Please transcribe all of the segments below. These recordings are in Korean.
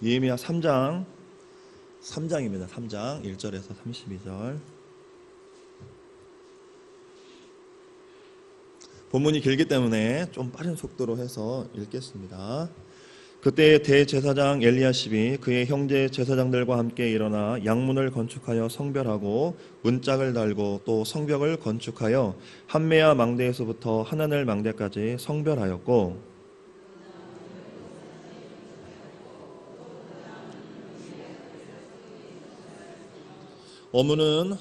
예레미야 3장입니다. 3장 1절에서 32절. 본문이 길기 때문에 좀 빠른 속도로 해서 읽겠습니다. 그때 대제사장 엘리야십이 그의 형제 제사장들과 함께 일어나 양문을 건축하여 성별하고 문짝을 달고 또 성벽을 건축하여 한메아 망대에서부터 하나넬 망대까지 성별하였고, 어문은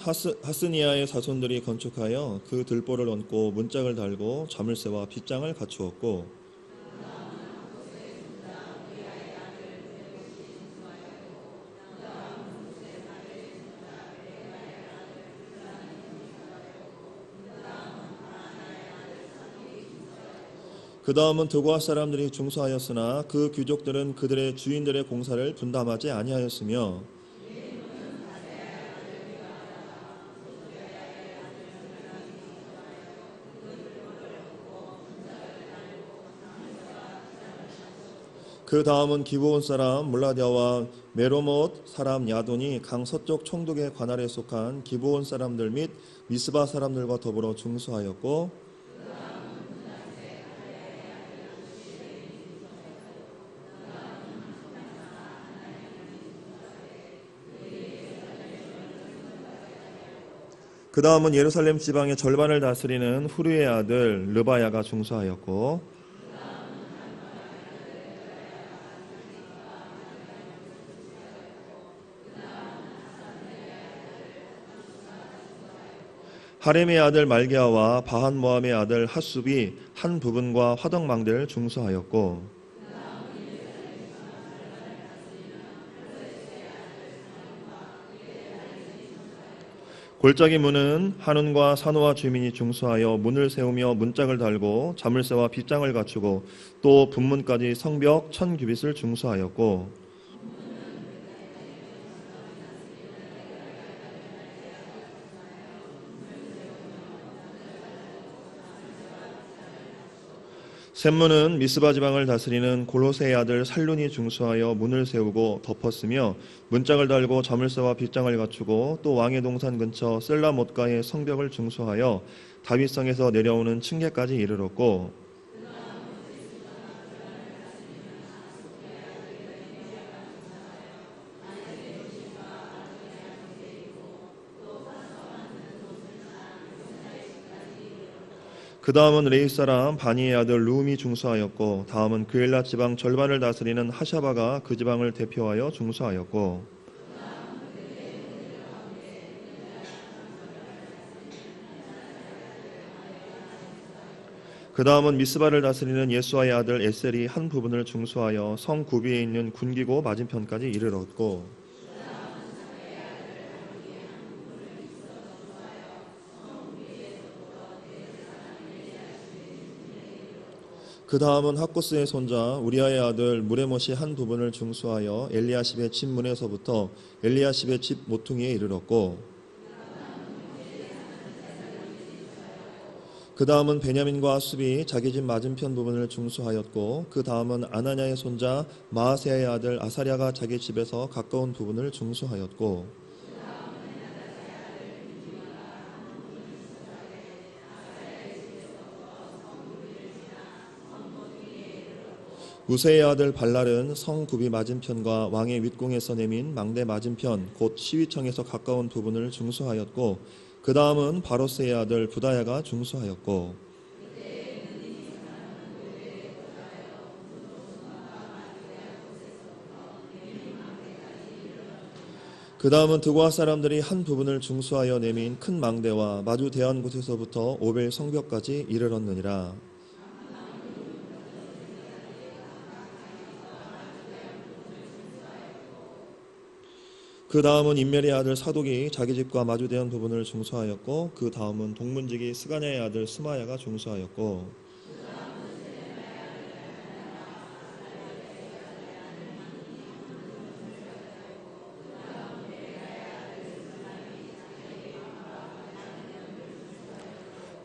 하스니아의 자손들이 건축하여 그 들보를 얹고 문짝을 달고 자물쇠와 빗장을 갖추었고, 그 다음은 드고아 사람들이 중수하였으나 그 귀족들은 그들의 주인들의 공사를 분담하지 아니하였으며, 그 다음은 기브온 사람 몰라디아와 메로못 사람 야돈이 강 서쪽 총독의 관할에 속한 기브온 사람들 및 미스바 사람들과 더불어 중수하였고, 그 다음은 예루살렘 지방의 절반을 다스리는 후르의 아들 르바야가 중수하였고, 하렘의 아들 말기야와 바한 모함의 아들 핫숲이 한 부분과 화덕망대를 중수하였고, 골짜기 문은 한운과 산호와 주민이 중수하여 문을 세우며 문짝을 달고 자물쇠와 빗장을 갖추고 또 분문까지 성벽 1000규빗을 중수하였고, 샘문은 미스바 지방을 다스리는 골호세의 아들 살룬이 중수하여 문을 세우고 덮었으며 문짝을 달고 자물쇠와 빗장을 갖추고 또 왕의 동산 근처 셀라못가의 성벽을 중수하여 다윗성에서 내려오는 층계까지 이르렀고, 그 다음은 레이 사람 바니의 아들 루움이 중수하였고, 다음은 그엘라 지방 절반을 다스리는 하샤바가 그 지방을 대표하여 중수하였고, 그 다음은 미스바를 다스리는 예수아의 아들 에셀이 한 부분을 중수하여 성 구비에 있는 군기고 맞은편까지 이르렀고, 그 다음은 학고스의 손자 우리아의 아들 무레못이 한 부분을 중수하여 엘리야십의 집 문에서부터 엘리야십의 집 모퉁이에 이르렀고, 그 다음은 베냐민과 숲이 자기 집 맞은편 부분을 중수하였고, 그 다음은 아나냐의 손자 마아세야의 아들 아사랴가 자기 집에서 가까운 부분을 중수하였고, 우세의 아들 발랄은 성 구비 맞은편과 왕의 윗궁에서 내민 망대 맞은편 곧 시위청에서 가까운 부분을 중수하였고, 그 다음은 바로스의 아들 부다야가 중수하였고, 그 다음은 드고아 사람들이 한 부분을 중수하여 내민 큰 망대와 마주 대한 곳에서부터 오벨 성벽까지 이르렀느니라. 그 다음은 임멜의 아들 사독이 자기 집과 마주대한 부분을 중수하였고, 그 다음은 동문지기 스가냐의 아들 스마야가 중수하였고,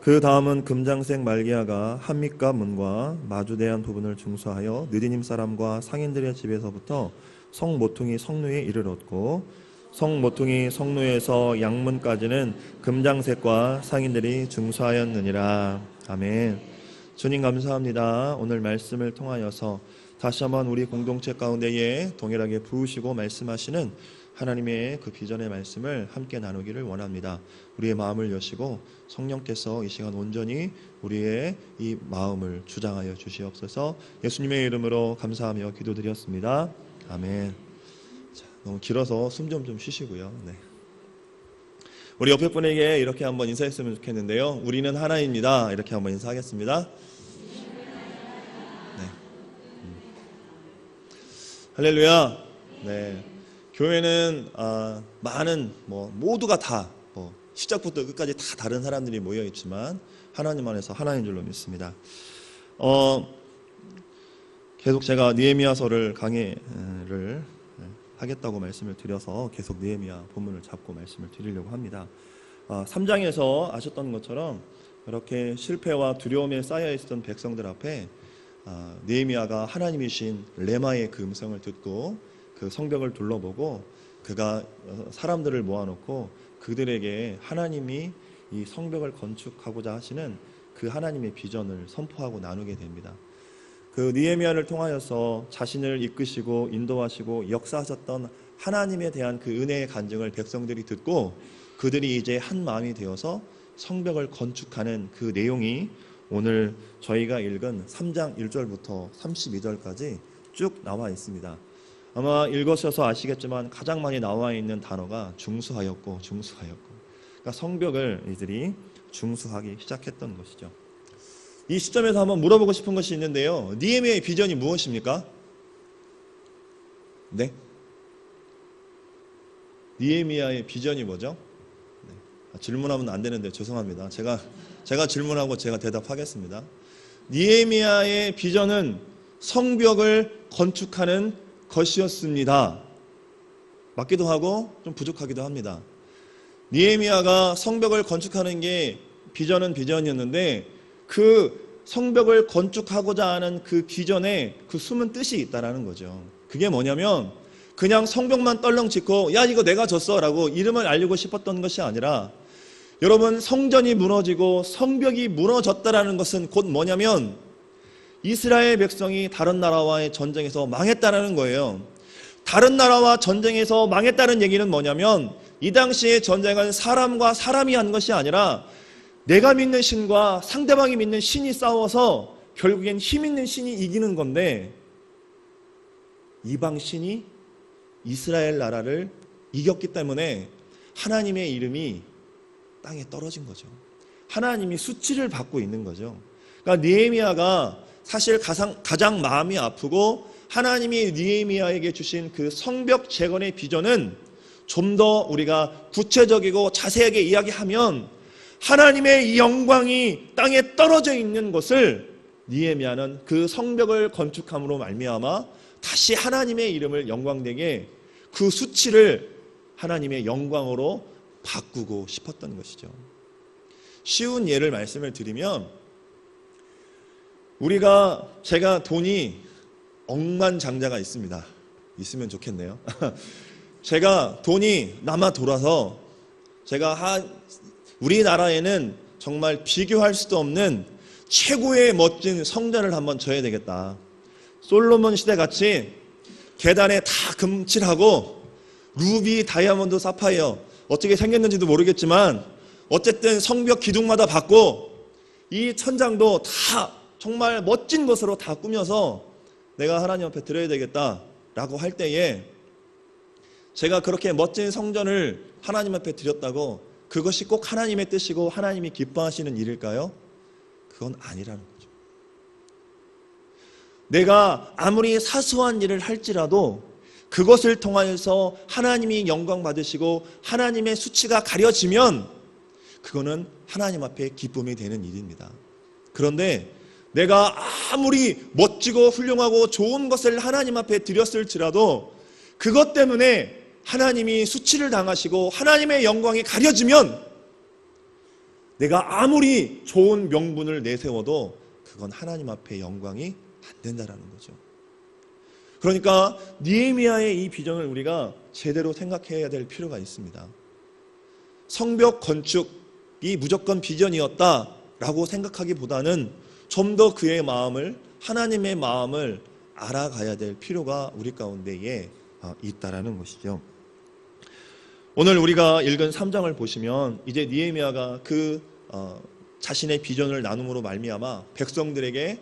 그 다음은 금장색 말기야가 한mit과 문과 마주대한 부분을 중수하여 느디님 사람과 상인들의 집에서부터 성모퉁이 성루에 이르렀고 성모퉁이 성루에서 양문까지는 금장색과 상인들이 중수하였느니라. 아멘. 주님 감사합니다. 오늘 말씀을 통하여서 다시 한번 우리 공동체 가운데에 동일하게 부으시고 말씀하시는 하나님의 그 비전의 말씀을 함께 나누기를 원합니다. 우리의 마음을 여시고 성령께서 이 시간 온전히 우리의 이 마음을 주장하여 주시옵소서. 예수님의 이름으로 감사하며 기도드렸습니다. 아멘. 자, 너무 길어서 숨 좀 쉬시고요. 네. 우리 옆에 분에게 이렇게 한번 인사했으면 좋겠는데요. 우리는 하나입니다. 이렇게 한번 인사하겠습니다. 네. 할렐루야. 네. 교회는 많은 모두가 다 시작부터 끝까지 다 다른 사람들이 모여 있지만 하나님 안에서 하나인 줄로 믿습니다. 계속 제가 느헤미야서를 강의를 하겠다고 말씀을 드려서 계속 느헤미야 본문을 잡고 말씀을 드리려고 합니다. 3장에서 아셨던 것처럼 이렇게 실패와 두려움에 쌓여 있었던 백성들 앞에 느헤미야가 하나님이신 레마의 그 음성을 듣고 그 성벽을 둘러보고 그가 사람들을 모아놓고 그들에게 하나님이 이 성벽을 건축하고자 하시는 그 하나님의 비전을 선포하고 나누게 됩니다. 그 느헤미야를 통하여서 자신을 이끄시고 인도하시고 역사하셨던 하나님에 대한 그 은혜의 간증을 백성들이 듣고 그들이 이제 한 마음이 되어서 성벽을 건축하는 그 내용이 오늘 저희가 읽은 3장 1절부터 32절까지 쭉 나와 있습니다. 아마 읽으셔서 아시겠지만 가장 많이 나와 있는 단어가 중수하였고 그러니까 성벽을 이들이 중수하기 시작했던 것이죠. 이 시점에서 한번 물어보고 싶은 것이 있는데요. 느헤미야의 비전이 무엇입니까? 네? 느헤미야의 비전이 뭐죠? 네. 질문하면 안 되는데 죄송합니다. 제가 질문하고 제가 대답하겠습니다. 느헤미야의 비전은 성벽을 건축하는 것이었습니다. 맞기도 하고 좀 부족하기도 합니다. 느헤미야가 성벽을 건축하는 게 비전은 비전이었는데 그 성벽을 건축하고자 하는 그 비전에 그 숨은 뜻이 있다라는 거죠. 그게 뭐냐면 그냥 성벽만 떨렁 짓고 야 이거 내가 졌어 라고 이름을 알리고 싶었던 것이 아니라 여러분 성전이 무너지고 성벽이 무너졌다라는 것은 곧 뭐냐면 이스라엘 백성이 다른 나라와의 전쟁에서 망했다는 거예요. 다른 나라와 전쟁에서 망했다는 얘기는 뭐냐면 이 당시의 전쟁은 사람과 사람이 한 것이 아니라 내가 믿는 신과 상대방이 믿는 신이 싸워서 결국엔 힘 있는 신이 이기는 건데 이방 신이 이스라엘 나라를 이겼기 때문에 하나님의 이름이 땅에 떨어진 거죠. 하나님이 수치를 받고 있는 거죠. 그러니까 느헤미야가 사실 가장 마음이 아프고 하나님이 느헤미야에게 주신 그 성벽 재건의 비전은 좀 더 우리가 구체적이고 자세하게 이야기하면 하나님의 영광이 땅에 떨어져 있는 것을 느헤미야는 그 성벽을 건축함으로 말미암아 다시 하나님의 이름을 영광되게 그 수치를 하나님의 영광으로 바꾸고 싶었던 것이죠. 쉬운 예를 말씀을 드리면 제가 돈이 억만장자가 있습니다. 있으면 좋겠네요. 제가 돈이 남아 돌아서 우리나라에는 정말 비교할 수도 없는 최고의 멋진 성전을 한번 져야 되겠다. 솔로몬 시대 같이 계단에 다 금칠하고 루비, 다이아몬드, 사파이어 어떻게 생겼는지도 모르겠지만 어쨌든 성벽 기둥마다 받고 이 천장도 다 정말 멋진 것으로 다 꾸며서 내가 하나님 앞에 드려야 되겠다라고 할 때에 제가 그렇게 멋진 성전을 하나님 앞에 드렸다고 그것이 꼭 하나님의 뜻이고 하나님이 기뻐하시는 일일까요? 그건 아니라는 거죠. 내가 아무리 사소한 일을 할지라도 그것을 통하여서 하나님이 영광 받으시고 하나님의 수치가 가려지면 그거는 하나님 앞에 기쁨이 되는 일입니다. 그런데 내가 아무리 멋지고 훌륭하고 좋은 것을 하나님 앞에 드렸을지라도 그것 때문에 하나님이 수치를 당하시고 하나님의 영광이 가려지면 내가 아무리 좋은 명분을 내세워도 그건 하나님 앞에 영광이 안 된다라는 거죠. 그러니까 느헤미야의 이 비전을 우리가 제대로 생각해야 될 필요가 있습니다. 성벽 건축이 무조건 비전이었다라고 생각하기보다는 좀 더 그의 마음을, 하나님의 마음을 알아가야 될 필요가 우리 가운데에 있다라는 것이죠. 오늘 우리가 읽은 3장을 보시면 이제 느헤미야가 그 자신의 비전을 나눔으로 말미암아 백성들에게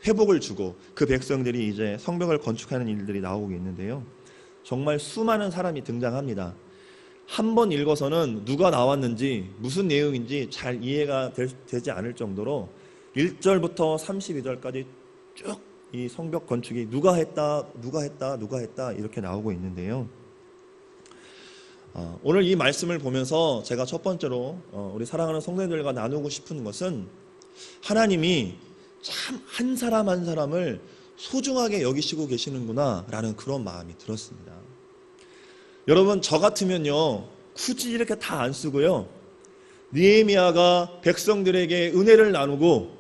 회복을 주고 그 백성들이 이제 성벽을 건축하는 일들이 나오고 있는데요. 정말 수많은 사람이 등장합니다. 한 번 읽어서는 누가 나왔는지 무슨 내용인지 잘 이해가 되지 않을 정도로 1절부터 32절까지 쭉 이 성벽 건축이 누가 했다 이렇게 나오고 있는데요. 오늘 이 말씀을 보면서 제가 첫 번째로 우리 사랑하는 성도님들과 나누고 싶은 것은 하나님이 참 한 사람 한 사람을 소중하게 여기시고 계시는구나 라는 그런 마음이 들었습니다. 여러분, 저 같으면요 굳이 이렇게 다 안 쓰고요, 느헤미야가 백성들에게 은혜를 나누고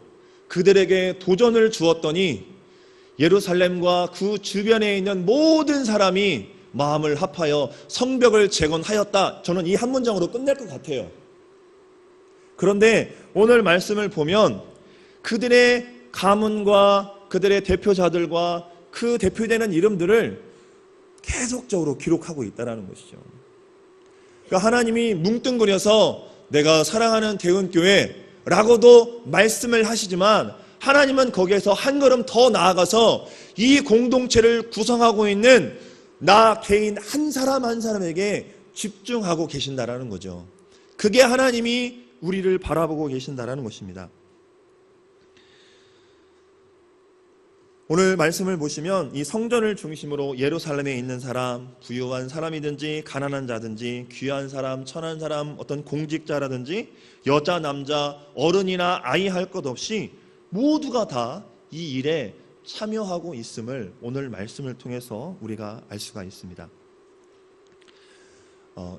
그들에게 도전을 주었더니 예루살렘과 그 주변에 있는 모든 사람이 마음을 합하여 성벽을 재건하였다, 저는 이 한 문장으로 끝낼 것 같아요. 그런데 오늘 말씀을 보면 그들의 가문과 그들의 대표자들과 그 대표되는 이름들을 계속적으로 기록하고 있다는 것이죠. 그러니까 하나님이 뭉뚱그려서 내가 사랑하는 대은교회라고도 말씀을 하시지만 하나님은 거기에서 한 걸음 더 나아가서 이 공동체를 구성하고 있는 나 개인 한 사람 한 사람에게 집중하고 계신다라는 거죠. 그게 하나님이 우리를 바라보고 계신다라는 것입니다. 오늘 말씀을 보시면 이 성전을 중심으로 예루살렘에 있는 사람, 부유한 사람이든지 가난한 자든지 귀한 사람, 천한 사람, 어떤 공직자라든지 여자, 남자, 어른이나 아이 할 것 없이 모두가 다 이 일에 참여하고 있음을 오늘 말씀을 통해서 우리가 알 수가 있습니다.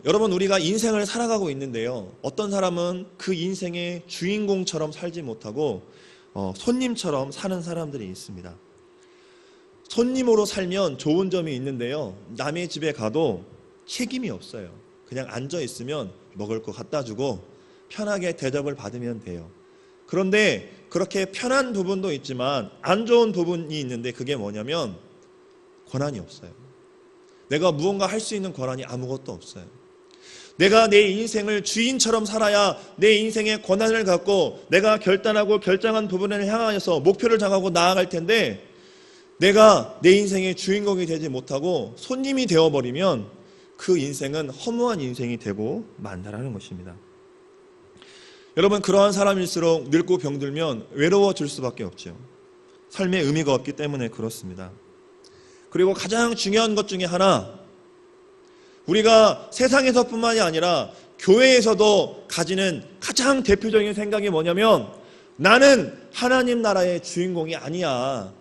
여러분, 우리가 인생을 살아가고 있는데요, 어떤 사람은 그 인생의 주인공처럼 살지 못하고 손님처럼 사는 사람들이 있습니다. 손님으로 살면 좋은 점이 있는데요, 남의 집에 가도 책임이 없어요. 그냥 앉아 있으면 먹을 거 갖다 주고 편하게 대접을 받으면 돼요. 그런데 그렇게 편한 부분도 있지만 안 좋은 부분이 있는데, 그게 뭐냐면 권한이 없어요. 내가 무언가 할 수 있는 권한이 아무것도 없어요. 내가 내 인생을 주인처럼 살아야 내 인생의 권한을 갖고 내가 결단하고 결정한 부분을 향하여서 목표를 정하고 나아갈 텐데, 내가 내 인생의 주인공이 되지 못하고 손님이 되어버리면 그 인생은 허무한 인생이 되고 만다라는 것입니다. 여러분, 그러한 사람일수록 늙고 병들면 외로워질 수밖에 없죠. 삶에 의미가 없기 때문에 그렇습니다. 그리고 가장 중요한 것 중에 하나, 우리가 세상에서뿐만이 아니라 교회에서도 가지는 가장 대표적인 생각이 뭐냐면, 나는 하나님 나라의 주인공이 아니야.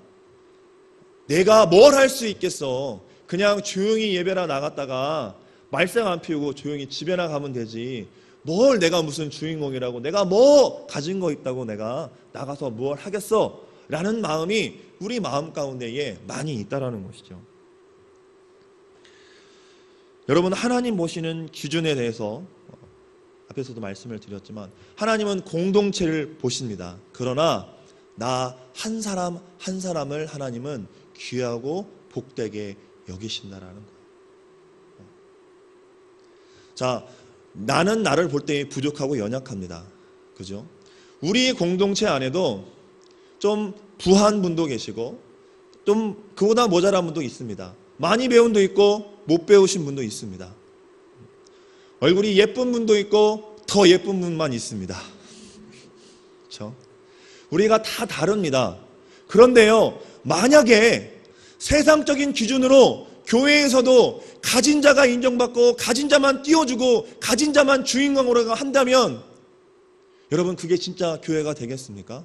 내가 뭘 할 수 있겠어. 그냥 조용히 예배나 나갔다가 말썽 안 피우고 조용히 집에나 가면 되지. 뭘 내가 무슨 주인공이라고, 내가 뭐 가진 거 있다고 내가 나가서 뭘 하겠어 라는 마음이 우리 마음 가운데에 많이 있다라는 것이죠. 여러분, 하나님 보시는 기준에 대해서 앞에서도 말씀을 드렸지만 하나님은 공동체를 보십니다. 그러나 나 한 사람 한 사람을 하나님은 귀하고 복되게 여기신다라는 거예요. 자, 나는 나를 볼 때 부족하고 연약합니다. 그죠? 우리 공동체 안에도 좀 부한 분도 계시고 좀 그보다 모자란 분도 있습니다. 많이 배운 분도 있고 못 배우신 분도 있습니다. 얼굴이 예쁜 분도 있고 더 예쁜 분만 있습니다. 그렇죠? 우리가 다 다릅니다. 그런데요, 만약에 세상적인 기준으로 교회에서도 가진 자가 인정받고 가진 자만 띄워주고 가진 자만 주인공으로 한다면 여러분, 그게 진짜 교회가 되겠습니까?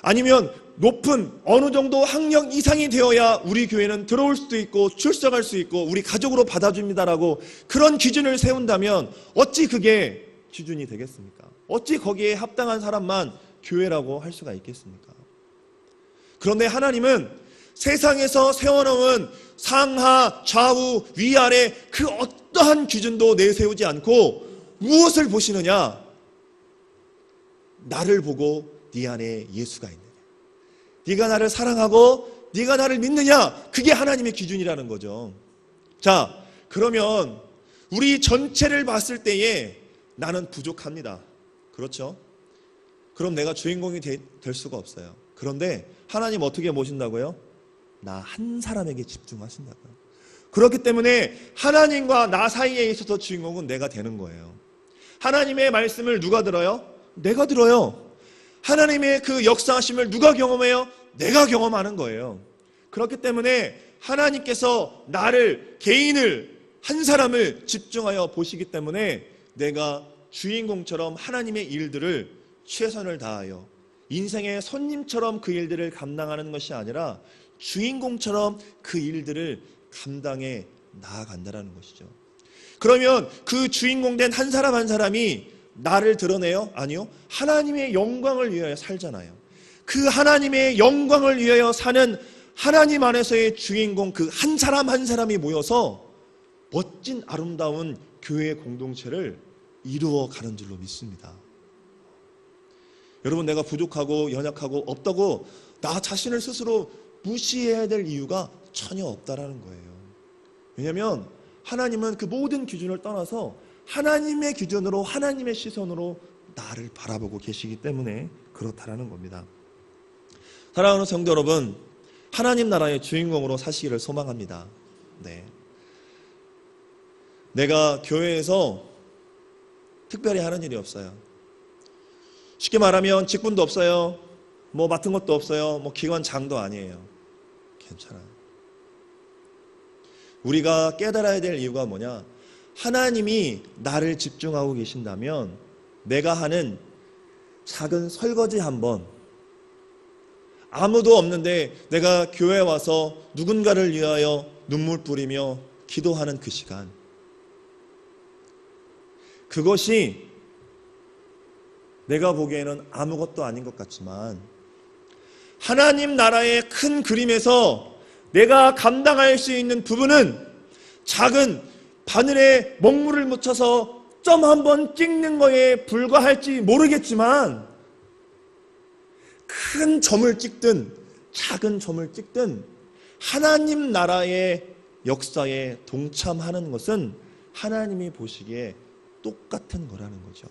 아니면 높은 어느 정도 학력 이상이 되어야 우리 교회는 들어올 수도 있고 출석할 수 있고 우리 가족으로 받아줍니다라고 그런 기준을 세운다면 어찌 그게 기준이 되겠습니까? 어찌 거기에 합당한 사람만 교회라고 할 수가 있겠습니까? 그런데 하나님은 세상에서 세워놓은 상하, 좌우, 위아래 그 어떠한 기준도 내세우지 않고 무엇을 보시느냐? 나를 보고 네 안에 예수가 있느냐? 네가 나를 사랑하고 네가 나를 믿느냐? 그게 하나님의 기준이라는 거죠. 자, 그러면 우리 전체를 봤을 때에 나는 부족합니다. 그렇죠? 그럼 내가 주인공이 될 수가 없어요. 그런데 하나님 어떻게 모신다고요? 나 한 사람에게 집중하신다고요. 그렇기 때문에 하나님과 나 사이에 있어서 주인공은 내가 되는 거예요. 하나님의 말씀을 누가 들어요? 내가 들어요. 하나님의 그 역사하심을 누가 경험해요? 내가 경험하는 거예요. 그렇기 때문에 하나님께서 나를, 개인을, 한 사람을 집중하여 보시기 때문에 내가 주인공처럼 하나님의 일들을 최선을 다하여 인생의 손님처럼 그 일들을 감당하는 것이 아니라 주인공처럼 그 일들을 감당해 나아간다는 것이죠. 그러면 그 주인공 된 한 사람 한 사람이 나를 드러내요? 아니요. 하나님의 영광을 위하여 살잖아요. 그 하나님의 영광을 위하여 사는 하나님 안에서의 주인공 그 한 사람 한 사람이 모여서 멋진 아름다운 교회 공동체를 이루어가는 줄로 믿습니다. 여러분, 내가 부족하고 연약하고 없다고 나 자신을 스스로 무시해야 될 이유가 전혀 없다라는 거예요. 왜냐하면 하나님은 그 모든 기준을 떠나서 하나님의 기준으로, 하나님의 시선으로 나를 바라보고 계시기 때문에 그렇다라는 겁니다. 사랑하는 성도 여러분, 하나님 나라의 주인공으로 사시기를 소망합니다. 네. 내가 교회에서 특별히 하는 일이 없어요. 쉽게 말하면 직분도 없어요. 뭐 맡은 것도 없어요. 뭐 기관장도 아니에요. 괜찮아요. 우리가 깨달아야 될 이유가 뭐냐? 하나님이 나를 집중하고 계신다면 내가 하는 작은 설거지 한번, 아무도 없는데 내가 교회에 와서 누군가를 위하여 눈물 뿌리며 기도하는 그 시간, 그것이 내가 보기에는 아무것도 아닌 것 같지만 하나님 나라의 큰 그림에서 내가 감당할 수 있는 부분은 작은 바늘에 먹물을 묻혀서 점 한번 찍는 거에 불과할지 모르겠지만 큰 점을 찍든 작은 점을 찍든 하나님 나라의 역사에 동참하는 것은 하나님이 보시기에 똑같은 거라는 거죠.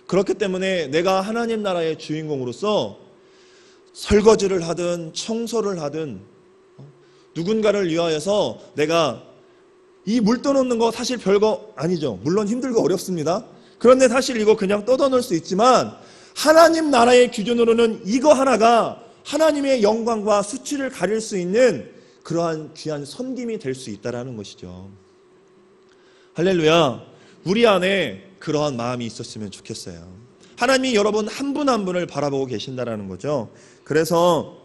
그렇기 때문에 내가 하나님 나라의 주인공으로서 설거지를 하든 청소를 하든 누군가를 위하여서 내가 이 물 떠놓는 거 사실 별거 아니죠. 물론 힘들고 어렵습니다. 그런데 사실 이거 그냥 떠넣을 수 있지만 하나님 나라의 기준으로는 이거 하나가 하나님의 영광과 수치를 가릴 수 있는 그러한 귀한 섬김이 될 수 있다는 것이죠. 할렐루야. 우리 안에 그러한 마음이 있었으면 좋겠어요. 하나님이 여러분 한 분 한 분을 바라보고 계신다는 거죠. 그래서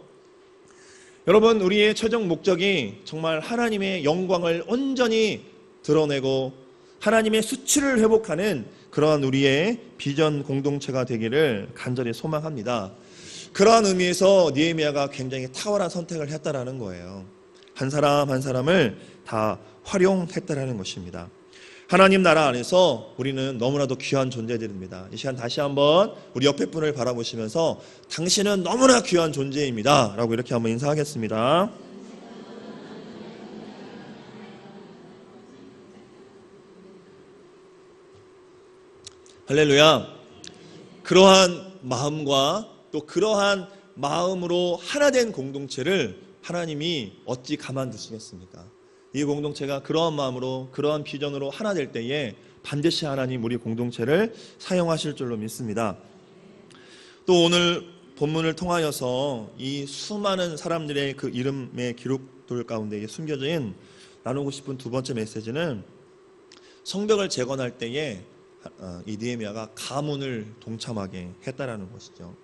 여러분, 우리의 최종 목적이 정말 하나님의 영광을 온전히 드러내고 하나님의 수치를 회복하는 그러한 우리의 비전 공동체가 되기를 간절히 소망합니다. 그러한 의미에서 느헤미야가 굉장히 탁월한 선택을 했다라는 거예요. 한 사람 한 사람을 다 활용했다라는 것입니다. 하나님 나라 안에서 우리는 너무나도 귀한 존재들입니다. 이 시간 다시 한번 우리 옆에 분을 바라보시면서 당신은 너무나 귀한 존재입니다 라고 이렇게 한번 인사하겠습니다. 할렐루야. 그러한 마음과 또 그러한 마음으로 하나 된 공동체를 하나님이 어찌 가만두시겠습니까? 이 공동체가 그러한 마음으로 그러한 비전으로 하나 될 때에 반드시 하나님 우리 공동체를 사용하실 줄로 믿습니다. 또 오늘 본문을 통하여서 이 수많은 사람들의 그 이름의 기록들 가운데 숨겨진 나누고 싶은 두 번째 메시지는 성벽을 재건할 때에 이 느헤미야가 가문을 동참하게 했다라는 것이죠.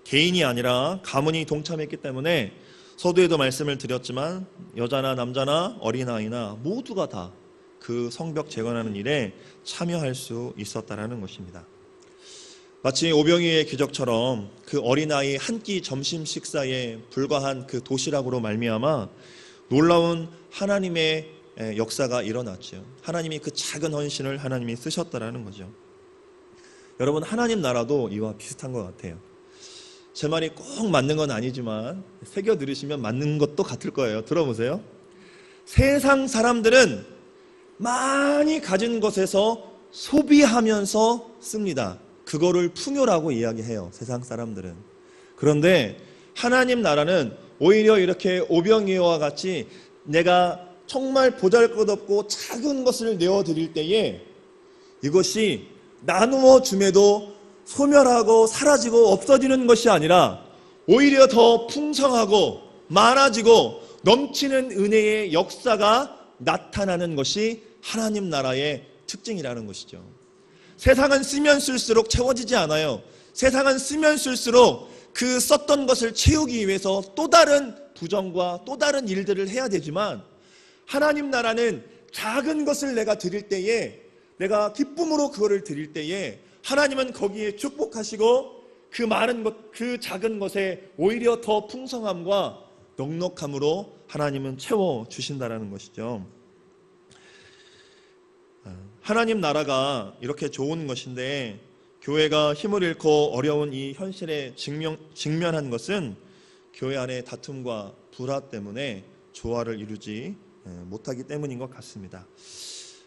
개인이 아니라 가문이 동참했기 때문에 서두에도 말씀을 드렸지만 여자나 남자나 어린아이나 모두가 다 그 성벽 재건하는 일에 참여할 수 있었다라는 것입니다. 마치 오병이의 기적처럼 그 어린아이 한 끼 점심 식사에 불과한 그 도시락으로 말미암아 놀라운 하나님의 역사가 일어났죠. 하나님이 그 작은 헌신을 하나님이 쓰셨다라는 거죠. 여러분, 하나님 나라도 이와 비슷한 것 같아요. 제 말이 꼭 맞는 건 아니지만 새겨 들으시면 맞는 것도 같을 거예요. 들어보세요. 세상 사람들은 많이 가진 것에서 소비하면서 씁니다. 그거를 풍요라고 이야기해요. 세상 사람들은. 그런데 하나님 나라는 오히려 이렇게 오병이어와 같이 내가 정말 보잘것없고 작은 것을 내어드릴 때에 이것이 나누어 줌에도 소멸하고 사라지고 없어지는 것이 아니라 오히려 더 풍성하고 많아지고 넘치는 은혜의 역사가 나타나는 것이 하나님 나라의 특징이라는 것이죠. 세상은 쓰면 쓸수록 채워지지 않아요. 세상은 쓰면 쓸수록 그 썼던 것을 채우기 위해서 또 다른 부정과 또 다른 일들을 해야 되지만 하나님 나라는 작은 것을 내가 드릴 때에 내가 기쁨으로 그거를 드릴 때에 하나님은 거기에 축복하시고 그 많은 것, 그 작은 것에 오히려 더 풍성함과 넉넉함으로 하나님은 채워주신다라는 것이죠. 하나님 나라가 이렇게 좋은 것인데 교회가 힘을 잃고 어려운 이 현실에 직면한 것은 교회 안의 다툼과 불화 때문에 조화를 이루지 못하기 때문인 것 같습니다.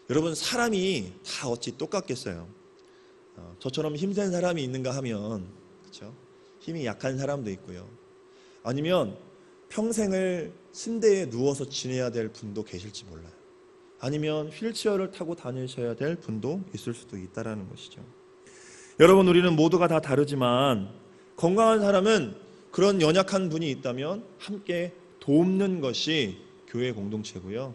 여러분, 사람이 다 어찌 똑같겠어요? 저처럼 힘센 사람이 있는가 하면 그렇죠? 힘이 약한 사람도 있고요. 아니면 평생을 침대에 누워서 지내야 될 분도 계실지 몰라요. 아니면 휠체어를 타고 다니셔야 될 분도 있을 수도 있다는 것이죠. 여러분, 우리는 모두가 다 다르지만 건강한 사람은 그런 연약한 분이 있다면 함께 돕는 것이 교회 공동체고요.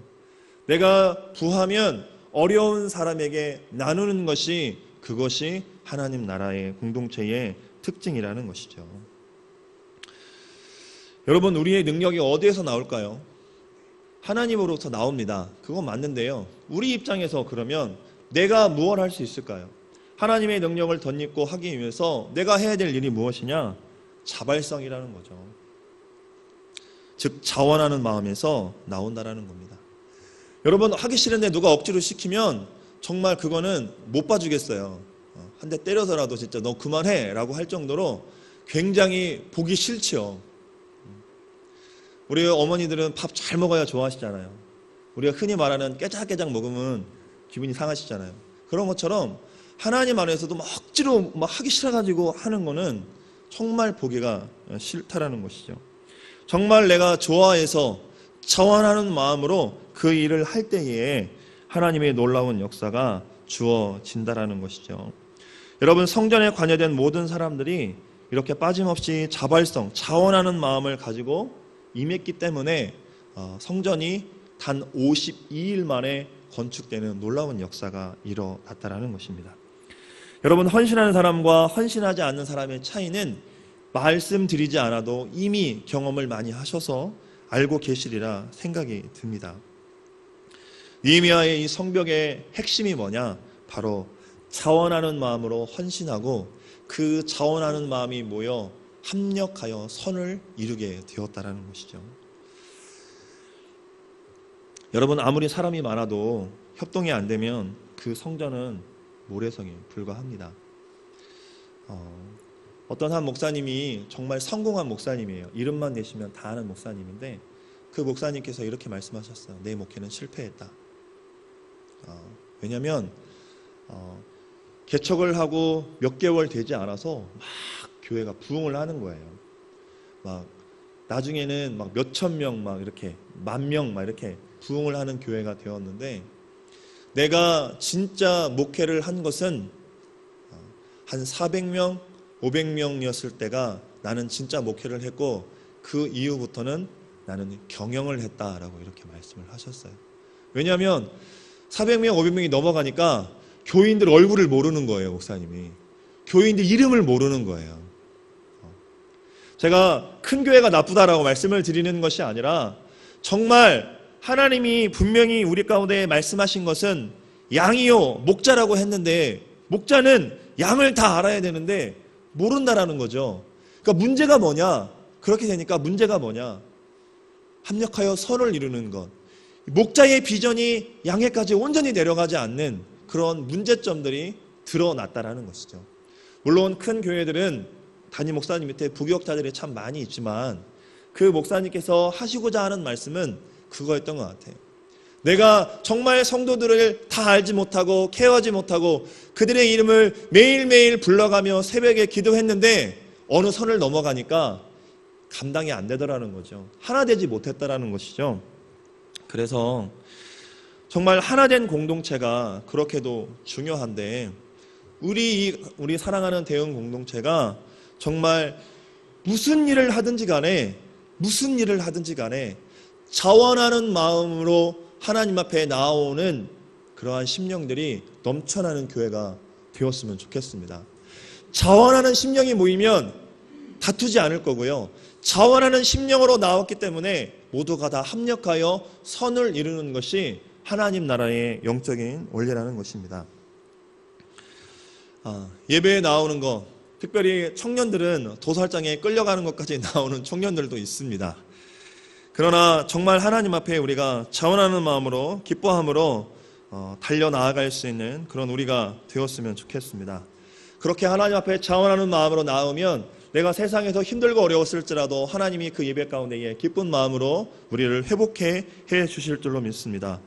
내가 부하면 어려운 사람에게 나누는 것이 그것이 하나님 나라의 공동체의 특징이라는 것이죠. 여러분, 우리의 능력이 어디에서 나올까요? 하나님으로부터 나옵니다. 그건 맞는데요. 우리 입장에서 그러면 내가 무엇을 할 수 있을까요? 하나님의 능력을 덧입고 하기 위해서 내가 해야 될 일이 무엇이냐? 자발성이라는 거죠. 즉 자원하는 마음에서 나온다라는 겁니다. 여러분, 하기 싫은데 누가 억지로 시키면 정말 그거는 못 봐주겠어요. 한 대 때려서라도 진짜 너 그만해 라고 할 정도로 굉장히 보기 싫죠. 우리 어머니들은 밥 잘 먹어야 좋아하시잖아요. 우리가 흔히 말하는 깨작깨작 먹으면 기분이 상하시잖아요. 그런 것처럼 하나님 안에서도 막 억지로 막 하기 싫어가지고 하는 거는 정말 보기가 싫다라는 것이죠. 정말 내가 좋아해서 자원하는 마음으로 그 일을 할 때에 하나님의 놀라운 역사가 주어진다라는 것이죠. 여러분, 성전에 관여된 모든 사람들이 이렇게 빠짐없이 자발성, 자원하는 마음을 가지고 임했기 때문에 성전이 단 52일 만에 건축되는 놀라운 역사가 일어났다라는 것입니다. 여러분, 헌신하는 사람과 헌신하지 않는 사람의 차이는 말씀드리지 않아도 이미 경험을 많이 하셔서 알고 계시리라 생각이 듭니다. 느헤미야의 이 성벽의 핵심이 뭐냐? 바로 자원하는 마음으로 헌신하고 그 자원하는 마음이 모여 합력하여 선을 이루게 되었다라는 것이죠. 여러분, 아무리 사람이 많아도 협동이 안 되면 그 성전은 모래성에 불과합니다. 어떤 한 목사님이 정말 성공한 목사님이에요. 이름만 내시면 다 아는 목사님인데 그 목사님께서 이렇게 말씀하셨어요. 내 목회는 실패했다. 왜냐하면 개척을 하고 몇 개월 되지 않아서 막 교회가 부흥을 하는 거예요. 막 나중에는 막 몇천 명, 막 이렇게 만 명, 막 이렇게 부흥을 하는 교회가 되었는데 내가 진짜 목회를 한 것은 한 400명, 500명이었을 때가 나는 진짜 목회를 했고 그 이후부터는 나는 경영을 했다라고 이렇게 말씀을 하셨어요. 왜냐하면 400명, 500명이 넘어가니까 교인들 얼굴을 모르는 거예요, 목사님이. 교인들 이름을 모르는 거예요. 제가 큰 교회가 나쁘다라고 말씀을 드리는 것이 아니라 정말 하나님이 분명히 우리 가운데 말씀하신 것은 양이요 목자라고 했는데, 목자는 양을 다 알아야 되는데 모른다라는 거죠. 그러니까 문제가 뭐냐? 그렇게 되니까 문제가 뭐냐? 합력하여 선을 이루는 것. 목자의 비전이 양에까지 온전히 내려가지 않는 그런 문제점들이 드러났다라는 것이죠. 물론 큰 교회들은 담임 목사님 밑에 부교역자들이 참 많이 있지만, 그 목사님께서 하시고자 하는 말씀은 그거였던 것 같아요. 내가 정말 성도들을 다 알지 못하고 케어하지 못하고 그들의 이름을 매일매일 불러가며 새벽에 기도했는데 어느 선을 넘어가니까 감당이 안 되더라는 거죠. 하나 되지 못했다라는 것이죠. 그래서 정말 하나된 공동체가 그렇게도 중요한데, 우리 사랑하는 대응 공동체가 정말 무슨 일을 하든지 간에 자원하는 마음으로 하나님 앞에 나오는 그러한 심령들이 넘쳐나는 교회가 되었으면 좋겠습니다. 자원하는 심령이 모이면 다투지 않을 거고요. 자원하는 심령으로 나왔기 때문에 모두가 다 합력하여 선을 이루는 것이 하나님 나라의 영적인 원리라는 것입니다. 예배에 나오는 것, 특별히 청년들은 도살장에 끌려가는 것까지 나오는 청년들도 있습니다. 그러나 정말 하나님 앞에 우리가 자원하는 마음으로, 기뻐함으로 달려나아갈 수 있는 그런 우리가 되었으면 좋겠습니다. 그렇게 하나님 앞에 자원하는 마음으로 나오면 내가 세상에서 힘들고 어려웠을지라도 하나님이 그 예배 가운데에 기쁜 마음으로 우리를 회복해 주실 줄로 믿습니다.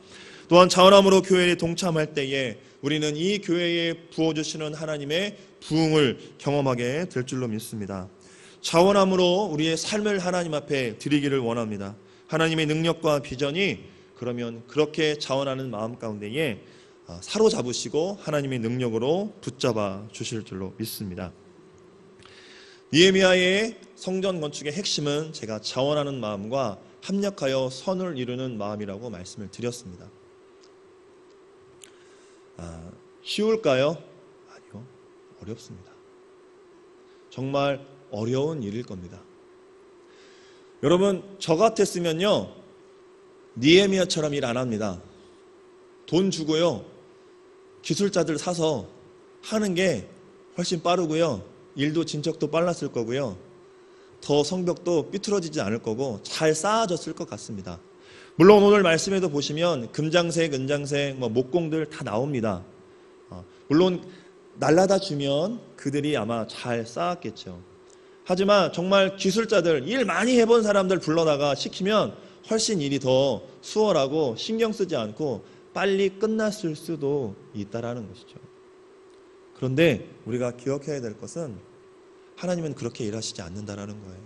또한 자원함으로 교회에 동참할 때에 우리는 이 교회에 부어주시는 하나님의 부흥을 경험하게 될 줄로 믿습니다. 자원함으로 우리의 삶을 하나님 앞에 드리기를 원합니다. 하나님의 능력과 비전이 그러면 그렇게 자원하는 마음 가운데에 사로잡으시고 하나님의 능력으로 붙잡아 주실 줄로 믿습니다. 느헤미야의 성전 건축의 핵심은 제가 자원하는 마음과 합력하여 선을 이루는 마음이라고 말씀을 드렸습니다. 쉬울까요? 아니요, 어렵습니다. 정말 어려운 일일 겁니다. 여러분, 저 같았으면요 느헤미야처럼 일 안 합니다. 돈 주고요 기술자들 사서 하는 게 훨씬 빠르고요, 일도 진척도 빨랐을 거고요, 더 성벽도 삐뚤어지지 않을 거고 잘 쌓아졌을 것 같습니다. 물론 오늘 말씀에도 보시면 금장색, 은장색, 목공들 다 나옵니다. 물론 날라다 주면 그들이 아마 잘 쌓았겠죠. 하지만 정말 기술자들, 일 많이 해본 사람들 불러다가 시키면 훨씬 일이 더 수월하고 신경 쓰지 않고 빨리 끝났을 수도 있다라는 것이죠. 그런데 우리가 기억해야 될 것은 하나님은 그렇게 일하시지 않는다라는 거예요.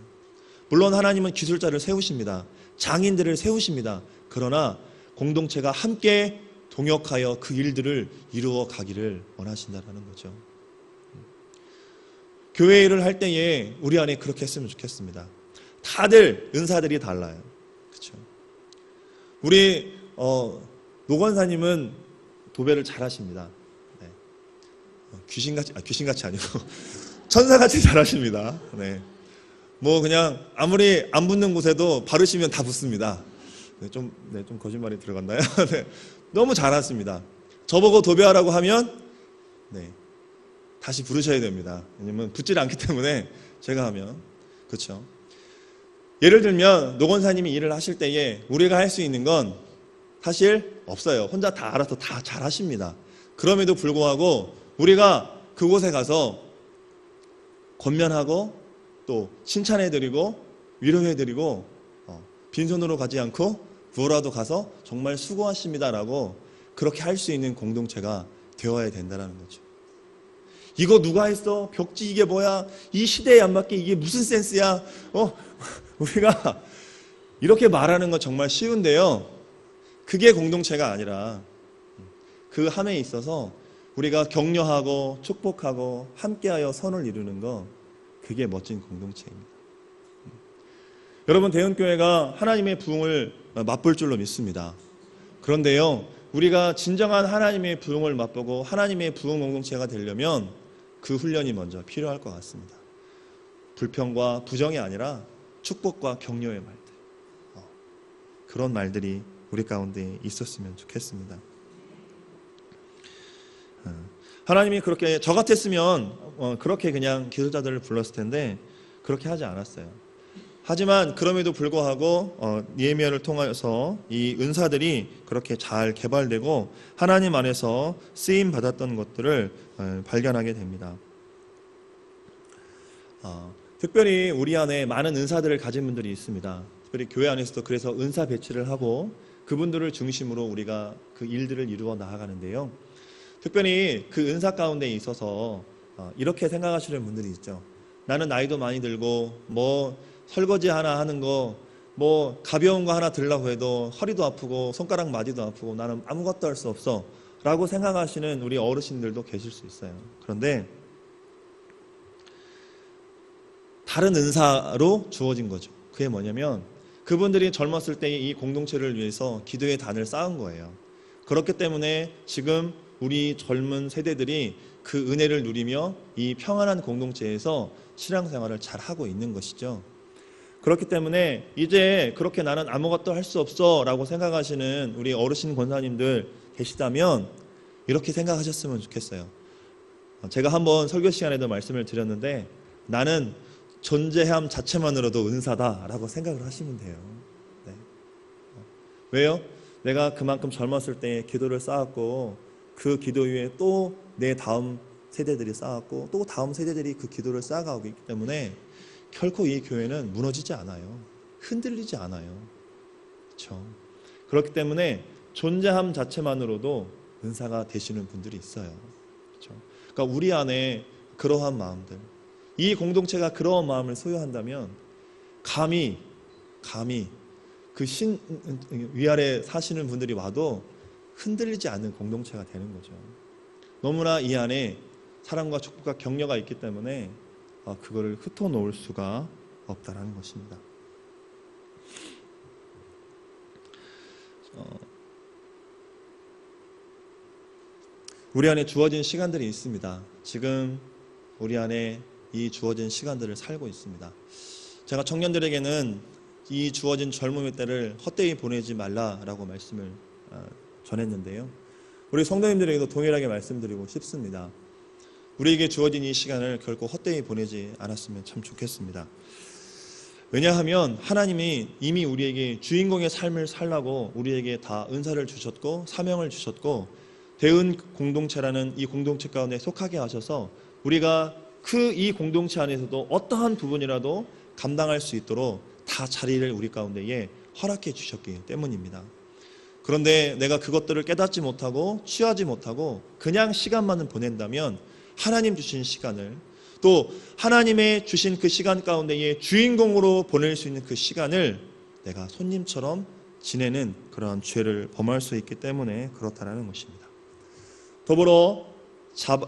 물론 하나님은 기술자를 세우십니다. 장인들을 세우십니다. 그러나 공동체가 함께 동역하여 그 일들을 이루어 가기를 원하신다라는 거죠. 교회 일을 할 때에 우리 안에 그렇게 했으면 좋겠습니다. 다들 은사들이 달라요. 그렇죠? 우리 노건사님은 도배를 잘하십니다. 네. 귀신같이 아니고 천사같이 잘하십니다. 네. 뭐 그냥 아무리 안 붙는 곳에도 바르시면 다 붙습니다. 좀 거짓말이 들어갔나요? 네. 너무 잘하십니다. 저보고 도배하라고 하면 다시 부르셔야 됩니다. 왜냐면 붙질 않기 때문에 제가 하면. 그렇죠? 예를 들면 노건사님이 일을 하실 때에 우리가 할 수 있는 건 사실 없어요. 혼자 다 알아서 다 잘하십니다. 그럼에도 불구하고 우리가 그곳에 가서 권면하고 또 칭찬해드리고 위로해드리고 빈손으로 가지 않고 구호라도 가서 정말 수고하십니다라고 그렇게 할 수 있는 공동체가 되어야 된다는 거죠. 이거 누가 했어? 벽지 이게 뭐야? 이 시대에 안 맞게 이게 무슨 센스야? 우리가 이렇게 말하는 건 정말 쉬운데요. 그게 공동체가 아니라 그 함에 있어서 우리가 격려하고 축복하고 함께하여 선을 이루는 거, 그게 멋진 공동체입니다. 여러분, 대은교회가 하나님의 부흥을 맛볼 줄로 믿습니다. 그런데요, 우리가 진정한 하나님의 부흥을 맛보고 하나님의 부흥 공동체가 되려면 그 훈련이 먼저 필요할 것 같습니다. 불평과 부정이 아니라 축복과 격려의 말들, 그런 말들이 우리 가운데 있었으면 좋겠습니다. 하나님이 그렇게 저 같았으면 그렇게 그냥 기술자들을 불렀을 텐데 그렇게 하지 않았어요. 하지만 그럼에도 불구하고 느헤미야를 통해서 이 은사들이 그렇게 잘 개발되고 하나님 안에서 쓰임 받았던 것들을 발견하게 됩니다. 특별히 우리 안에 많은 은사들을 가진 분들이 있습니다. 특별히 교회 안에서도 그래서 은사 배치를 하고 그분들을 중심으로 우리가 그 일들을 이루어 나아가는데요. 특별히 그 은사 가운데 있어서 이렇게 생각하시는 분들이 있죠. 나는 나이도 많이 들고 뭐 설거지 하나 하는 거 뭐 가벼운 거 하나 들라고 해도 허리도 아프고 손가락 마디도 아프고 나는 아무것도 할 수 없어 라고 생각하시는 우리 어르신들도 계실 수 있어요. 그런데 다른 은사로 주어진 거죠. 그게 뭐냐면 그분들이 젊었을 때 이 공동체를 위해서 기도의 단을 쌓은 거예요. 그렇기 때문에 지금 우리 젊은 세대들이 그 은혜를 누리며 이 평안한 공동체에서 신앙생활을 잘 하고 있는 것이죠. 그렇기 때문에 이제 그렇게 나는 아무것도 할 수 없어 라고 생각하시는 우리 어르신 권사님들 계시다면 이렇게 생각하셨으면 좋겠어요. 제가 한번 설교 시간에도 말씀을 드렸는데 나는 존재함 자체만으로도 은사다 라고 생각을 하시면 돼요. 네. 왜요? 내가 그만큼 젊었을 때 기도를 쌓았고 그 기도 위에 또 내 다음 세대들이 쌓았고 또 다음 세대들이 그 기도를 쌓아가고 있기 때문에 결코 이 교회는 무너지지 않아요. 흔들리지 않아요. 그렇죠? 그렇기 때문에 존재함 자체만으로도 은사가 되시는 분들이 있어요. 그렇죠? 그러니까 우리 안에 그러한 마음들, 이 공동체가 그러한 마음을 소유한다면 감히 그 신 위아래 사시는 분들이 와도 흔들리지 않는 공동체가 되는 거죠. 너무나 이 안에 사랑과 축복과 격려가 있기 때문에 그거를 흩어놓을 수가 없다라는 것입니다. 우리 안에 주어진 시간들이 있습니다. 지금 우리 안에 이 주어진 시간들을 살고 있습니다. 제가 청년들에게는 이 주어진 젊음의 때를 헛되이 보내지 말라라고 말씀을 전했는데요. 우리 성도님들에게도 동일하게 말씀드리고 싶습니다. 우리에게 주어진 이 시간을 결코 헛되이 보내지 않았으면 참 좋겠습니다. 왜냐하면 하나님이 이미 우리에게 주인공의 삶을 살라고 우리에게 다 은사를 주셨고 사명을 주셨고 대은 공동체라는 이 공동체 가운데 속하게 하셔서 우리가 이 공동체 안에서도 어떠한 부분이라도 감당할 수 있도록 다 자리를 우리 가운데에 허락해 주셨기 때문입니다. 그런데 내가 그것들을 깨닫지 못하고 취하지 못하고 그냥 시간만을 보낸다면 하나님 주신 시간을 또 하나님의 주신 그 시간 가운데에 주인공으로 보낼 수 있는 그 시간을 내가 손님처럼 지내는 그러한 죄를 범할 수 있기 때문에 그렇다는 것입니다. 더불어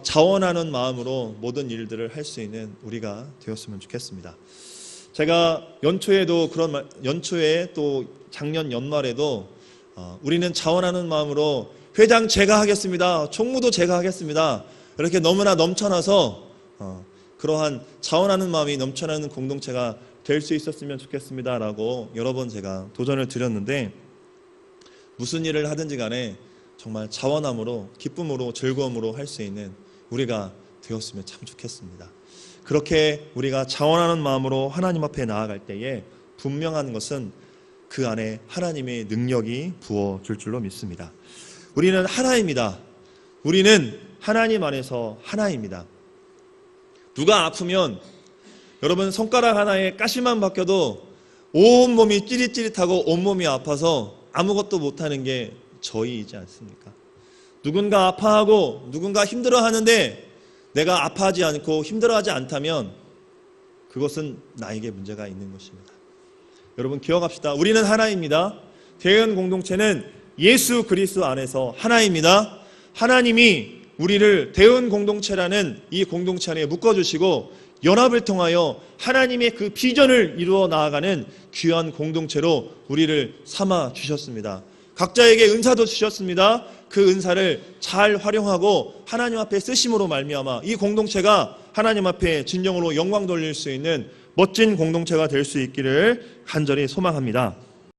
자원하는 마음으로 모든 일들을 할 수 있는 우리가 되었으면 좋겠습니다. 제가 연초에 또 작년 연말에도 우리는 자원하는 마음으로 회장 제가 하겠습니다. 총무도 제가 하겠습니다. 이렇게 너무나 넘쳐나서 그러한 자원하는 마음이 넘쳐나는 공동체가 될 수 있었으면 좋겠습니다 라고 여러 번 제가 도전을 드렸는데 무슨 일을 하든지 간에 정말 자원함으로 기쁨으로 즐거움으로 할 수 있는 우리가 되었으면 참 좋겠습니다. 그렇게 우리가 자원하는 마음으로 하나님 앞에 나아갈 때에 분명한 것은 그 안에 하나님의 능력이 부어줄 줄로 믿습니다. 우리는 하나입니다. 우리는 하나님 안에서 하나입니다. 누가 아프면 여러분 손가락 하나에 가시만 박혀도 온몸이 찌릿찌릿하고 온몸이 아파서 아무것도 못하는 게 저희이지 않습니까? 누군가 아파하고 누군가 힘들어하는데 내가 아파하지 않고 힘들어하지 않다면 그것은 나에게 문제가 있는 것입니다. 여러분 기억합시다. 우리는 하나입니다. 대은 공동체는 예수 그리스도 안에서 하나입니다. 하나님이 우리를 대은 공동체라는 이 공동체 안에 묶어주시고 연합을 통하여 하나님의 그 비전을 이루어 나아가는 귀한 공동체로 우리를 삼아 주셨습니다. 각자에게 은사도 주셨습니다. 그 은사를 잘 활용하고 하나님 앞에 쓰심으로 말미암아 이 공동체가 하나님 앞에 진정으로 영광 돌릴 수 있는 멋진 공동체가 될 수 있기를 간절히 소망합니다.